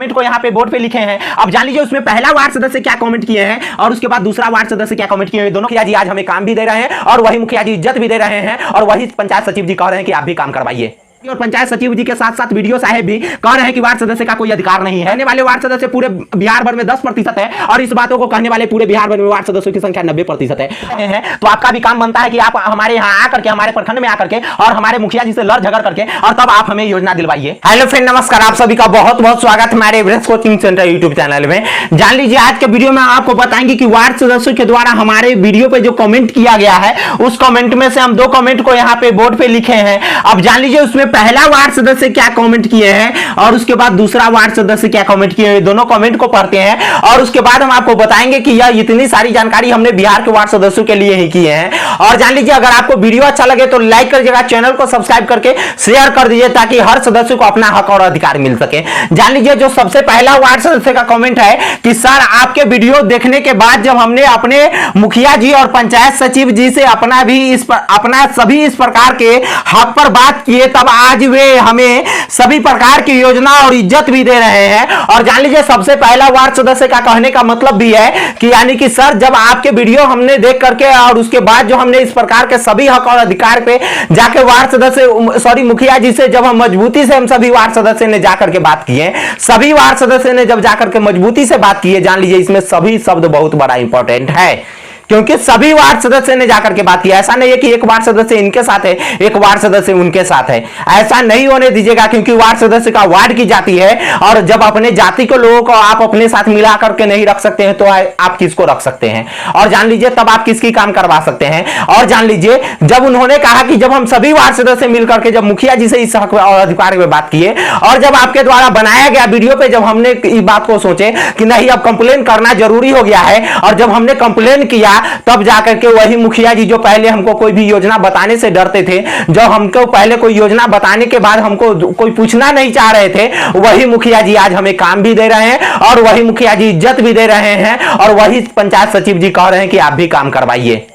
Comment को यहाँ पे बोर्ड पे लिखे हैं। अब जान लीजिए उसमें पहला वार्ड सदस्य क्या कमेंट किए हैं और उसके बाद दूसरा वार्ड सदस्य क्या कमेंट किए हैं। दोनों मुखिया जी आज हमें काम भी दे रहे हैं और वही मुखिया जी इज्जत भी दे रहे हैं और वही पंचायत सचिव जी कह रहे हैं कि आप भी काम करवाइए। और पंचायत सचिव जी के साथ साथ वीडियो साहब भी कह रहे हैं कि वार्ड सदस्य का कोई अधिकार नहीं है। कहने वाले वार्ड सदस्य पूरे बिहार भर में 10% है और इस बातों को कहने वाले पूरे बिहार भर में वार्ड सदस्यों की संख्या 90% है। तो आपका भी काम बनता है कि आप हमारे यहाँ आकर के, हमारे प्रखंड में आकर के और हमारे मुखिया जी से लड़ झगड़ करके और तब आप हमें योजना दिलवाइए। हेलो फ्रेंड, नमस्कार, आप सभी का बहुत बहुत स्वागत हमारे Everest coaching centre YouTube channel में। जान लीजिए आज के वीडियो में आपको बताएंगे कि वार्ड सदस्यों के द्वारा हमारे वीडियो पे जो कमेंट किया गया है उस कमेंट में से हम दो कमेंट को यहाँ पे बोर्ड पे लिखे हैं। अब जान लीजिए उसमें पहला वार्ड सदस्य क्या कमेंट किए हैं और उसके बाद दूसरा वार्ड सदस्य क्या कमेंट किए हैं। दोनों कमेंट को पढ़ते हैं और उसके बाद हम आपको बताएंगे कि यह इतनी सारी जानकारी हमने बिहार के वार्ड सदस्यों के लिए ही किए हैं। और जान लीजिए अगर आपको वीडियो अच्छा लगे तो लाइक करिएगा, चैनल को सब्सक्राइब करके शेयर कर दीजिए ताकि हर सदस्य को अपना हक और अधिकार मिल सके। जान लीजिए जो सबसे पहला वार्ड सदस्य का कमेंट है कि सर आपके वीडियो देखने के बाद जब हमने अपने मुखिया जी और पंचायत सचिव जी से अपना सभी इस प्रकार के हक पर बात किए तब आज वे हमें सभी प्रकार की योजना और इज्जत भी दे रहे हैं। और जान लीजिए सबसे पहला वार्ड सदस्य का कहने का मतलब भी है कि यानी कि सर जब आपके वीडियो हमने देख करके और उसके बाद जो हमने इस प्रकार के सभी हक और अधिकार पे जाके वार्ड सदस्य मुखिया जी से जब हम मजबूती से हम सभी वार्ड सदस्य ने जाकर के बात किए, सभी वार्ड सदस्य ने जब जाकर के मजबूती से बात की है, जान लीजिए इसमें सभी शब्द बहुत बड़ा इंपॉर्टेंट है क्योंकि सभी वार्ड सदस्य ने जाकर के बात किया। ऐसा नहीं है कि एक वार्ड सदस्य इनके साथ है, एक वार्ड सदस्य उनके साथ है, ऐसा नहीं होने दीजिएगा क्योंकि वार्ड सदस्य का वार्ड की जाति है और जब अपने जाति के लोगों को आप अपने साथ मिला करके नहीं रख सकते हैं तो आप किसको रख सकते हैं। और जान लीजिए तब आप किसकी काम करवा सकते हैं। और जान लीजिए जब उन्होंने कहा कि जब हम सभी वार्ड सदस्य मिलकर के जब मुखिया जी से इस हक और अधिकार में बात किए और जब आपके द्वारा बनाया गया वीडियो पे जब हमने इस बात को सोचे कि नहीं अब कंप्लेन करना जरूरी हो गया है और जब हमने कंप्लेन किया तब जाकर के वही मुखिया जी जो पहले हमको कोई भी योजना बताने से डरते थे, जो हमको पहले कोई योजना बताने के बाद हमको कोई पूछना नहीं चाह रहे थे, वही मुखिया जी आज हमें काम भी दे रहे हैं और वही मुखिया जी इज्जत भी दे रहे हैं और वही पंचायत सचिव जी कह रहे हैं कि आप भी काम करवाइए।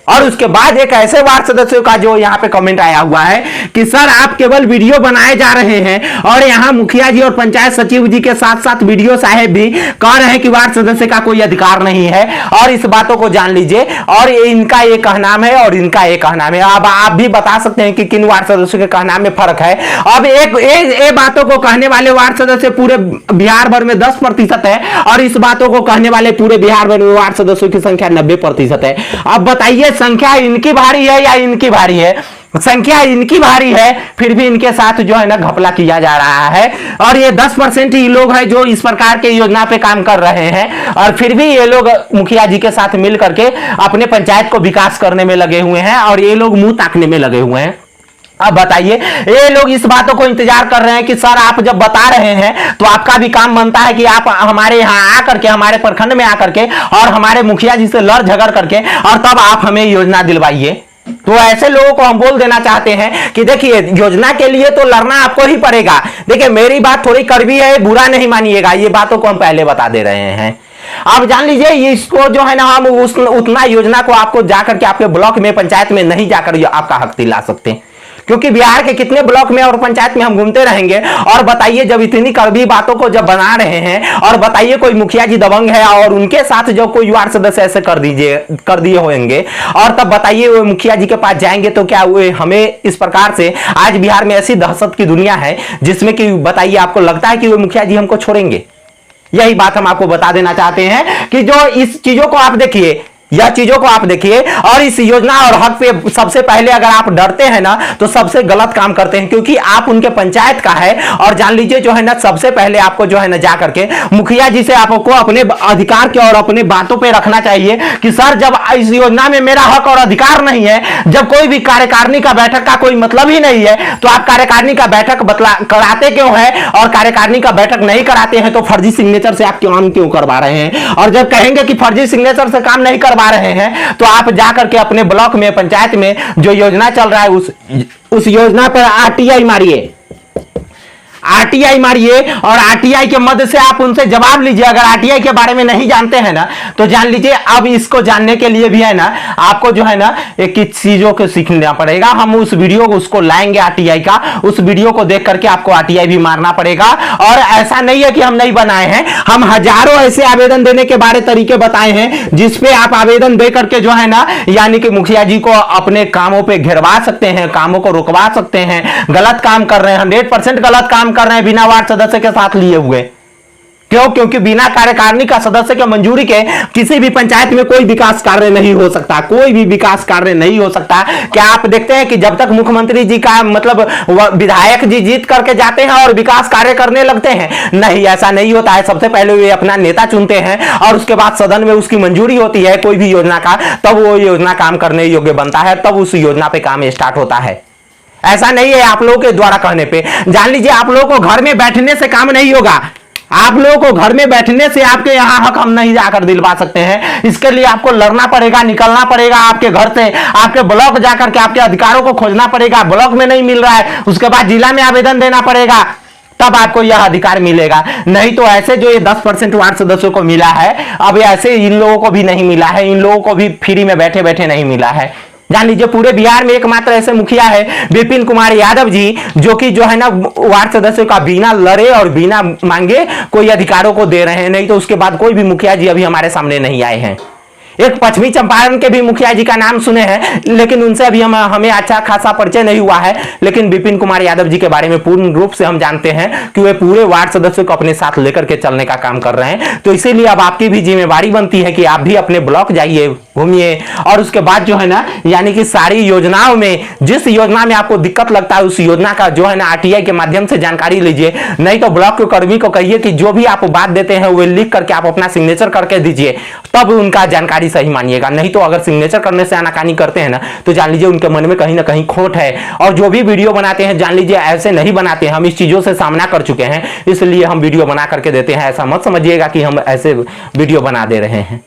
और उसके बाद एक ऐसे वार्ड सदस्यों का जो यहाँ पे कमेंट आया हुआ है कि सर आप केवल वीडियो बनाए जा रहे हैं और यहाँ मुखिया जी और पंचायत सचिव जी के साथ साथ वीडियो साहब भी कह रहे हैं कि वार्ड सदस्य का कोई अधिकार नहीं है। और इस बातों को जान लीजिए और इनका एक कहनाम है और इनका एक कहनाम है। अब आप भी बता सकते हैं कि किन वार्ड सदस्यों के कहनाम में फर्क है। अब एक बातों को कहने वाले वार्ड सदस्य पूरे बिहार भर में 10% है और इस बातों को कहने वाले पूरे बिहार भर में वार्ड सदस्यों की संख्या 90% है। अब बताइए संख्या इनकी भारी है या इनकी भारी है। संख्या इनकी भारी है फिर भी इनके साथ जो है ना घपला किया जा रहा है और ये 10% ही लोग हैं जो इस प्रकार के योजना पे काम कर रहे हैं और फिर भी ये लोग मुखिया जी के साथ मिल करके अपने पंचायत को विकास करने में लगे हुए हैं और ये लोग मुंह ताकने में लगे हुए हैं। अब बताइए ये लोग इस बातों को इंतजार कर रहे हैं कि सर आप जब बता रहे हैं तो आपका भी काम बनता है कि आप हमारे यहाँ आकर के, हमारे प्रखंड में आकर के और हमारे मुखिया जी से लड़ झगड़ करके और तब आप हमें योजना दिलवाइए। तो ऐसे लोगों को हम बोल देना चाहते हैं कि देखिए योजना के लिए तो लड़ना आपको ही पड़ेगा। देखिए मेरी बात थोड़ी कड़वी है, बुरा नहीं मानिएगा, ये बातों को हम पहले बता दे रहे हैं। आप जान लीजिए इसको जो है ना हम उतना योजना को आपको जाकर के आपके ब्लॉक में, पंचायत में नहीं जाकर आपका हक दिला सकते क्योंकि बिहार के कितने ब्लॉक में और पंचायत में हम घूमते रहेंगे। और बताइए जब इतनी कड़वी बातों को जब बना रहे हैं और बताइए कोई मुखिया जी दबंग है और उनके साथ जो कोई वार्ड सदस्य ऐसे कर दिए होंगे और तब बताइए वो मुखिया जी के पास जाएंगे तो क्या वो हमें इस प्रकार से आज बिहार में ऐसी दहशत की दुनिया है जिसमें कि बताइए आपको लगता है कि वो मुखिया जी हमको छोड़ेंगे। यही बात हम आपको बता देना चाहते हैं कि जो इस चीजों को आप देखिए, यह चीजों को आप देखिए और इस योजना और हक पे सबसे पहले अगर आप डरते हैं ना तो सबसे गलत काम करते हैं क्योंकि आप उनके पंचायत का है। और जान लीजिए जो है ना सबसे पहले आपको जो है ना जा करके मुखिया जी से आपको अपने अधिकार के और अपने बातों पे रखना चाहिए कि सर जब इस योजना में मेरा हक और अधिकार नहीं है, जब कोई भी कार्यकारिणी का बैठक का कोई मतलब ही नहीं है तो आप कार्यकारिणी का बैठक कराते क्यों है और कार्यकारिणी का बैठक नहीं कराते हैं तो फर्जी सिग्नेचर से आप काम क्यों करवा रहे हैं। और जब कहेंगे कि फर्जी सिग्नेचर से काम नहीं रहे हैं तो आप जाकर के अपने ब्लॉक में, पंचायत में जो योजना चल रहा है उस योजना पर आरटीआई मारिए। आरटीआई मारिए और आरटीआई के मदद से आप उनसे जवाब लीजिए। अगर आरटीआई के बारे में नहीं जानते हैं ना तो जान लीजिए, अब इसको जानने के लिए भी है ना आपको जो है ना एक चीजों को सीखना पड़ेगा। हम उस वीडियो को उसको लाएंगे आरटीआई का, उस वीडियो को देख करके आपको आरटीआई भी मारना पड़ेगा। और ऐसा नहीं है कि हम नहीं बनाए हैं, हम हजारों ऐसे आवेदन देने के बारे तरीके बताए हैं जिसपे आप आवेदन दे करके जो है ना यानी कि मुखिया जी को अपने कामों पे घेरवा सकते हैं, कामों को रुकवा सकते हैं। गलत काम कर रहे हैं, 100% गलत काम कर रहे हैं बिना वार्ड सदस्य के साथ लिए हुए। क्यों? क्योंकि बिना कार्यकारिणी का सदस्य के मंजूरी के किसी भी पंचायत में कोई विकास कार्य नहीं हो सकता, कोई भी विकास कार्य नहीं हो सकता। क्या आप देखते हैं कि जब तक मुख्यमंत्री जी का मतलब विधायक जी जीत करके जाते हैं और विकास कार्य करने लगते हैं? नहीं, ऐसा नहीं होता है। सबसे पहले वे अपना नेता चुनते हैं और उसके बाद सदन में उसकी मंजूरी होती है कोई भी योजना का, तब वो योजना काम करने योग्य बनता है, तब उस योजना पे काम स्टार्ट होता है। ऐसा नहीं है आप लोगों के द्वारा कहने पे। जान लीजिए, आप लोगों को घर में बैठने से काम नहीं होगा। आप लोगों को घर में बैठने से आपके यहां हक हम नहीं जाकर दिलवा सकते हैं। इसके लिए आपको लड़ना पड़ेगा, निकलना पड़ेगा आपके घर से, आपके ब्लॉक जाकर के आपके अधिकारों को खोजना पड़ेगा। ब्लॉक में नहीं मिल रहा है, उसके बाद जिला में आवेदन देना पड़ेगा, तब आपको यह अधिकार मिलेगा। नहीं तो ऐसे जो ये 10% वार्ड सदस्यों को मिला है, अब ऐसे इन लोगों को भी नहीं मिला है, इन लोगों को भी फ्री में बैठे बैठे नहीं मिला है। जान लीजिए, पूरे बिहार में एकमात्र ऐसे मुखिया है विपिन कुमार यादव जी, जो कि जो है ना वार्ड सदस्यों का बिना लड़े और बिना मांगे कोई अधिकारों को दे रहे हैं। नहीं तो उसके बाद कोई भी मुखिया जी अभी हमारे सामने नहीं आए हैं। एक पश्चिमी चंपारण के भी मुखिया जी का नाम सुने हैं, लेकिन उनसे अभी हमें अच्छा खासा परिचय नहीं हुआ है। लेकिन विपिन कुमार यादव जी के बारे में पूर्ण रूप से हम जानते हैं कि वे पूरे वार्ड सदस्यों को अपने साथ लेकर के चलने का काम कर रहे हैं। तो इसीलिए अब आपकी भी जिम्मेवारी बनती है कि आप भी अपने ब्लॉक जाइए, घूमिए, और उसके बाद जो है ना यानी कि सारी योजनाओं में जिस योजना में आपको दिक्कत लगता है उस योजना का जो है ना आरटीआई के माध्यम से जानकारी लीजिए। नहीं तो ब्लॉक के कर्मी को कहिए कि जो भी आप बात देते हैं वो लिख करके आप अपना सिग्नेचर करके दीजिए, तब उनका जानकारी सही मानिएगा। नहीं तो अगर सिग्नेचर करने से आनाकानी करते हैं ना तो जान लीजिए उनके मन में कहीं ना कहीं खोट है। और जो भी वीडियो बनाते हैं जान लीजिए ऐसे नहीं बनाते, हम इस चीजों से सामना कर चुके हैं, इसलिए हम वीडियो बना करके देते हैं। ऐसा मत समझिएगा कि हम ऐसे वीडियो बना दे रहे हैं।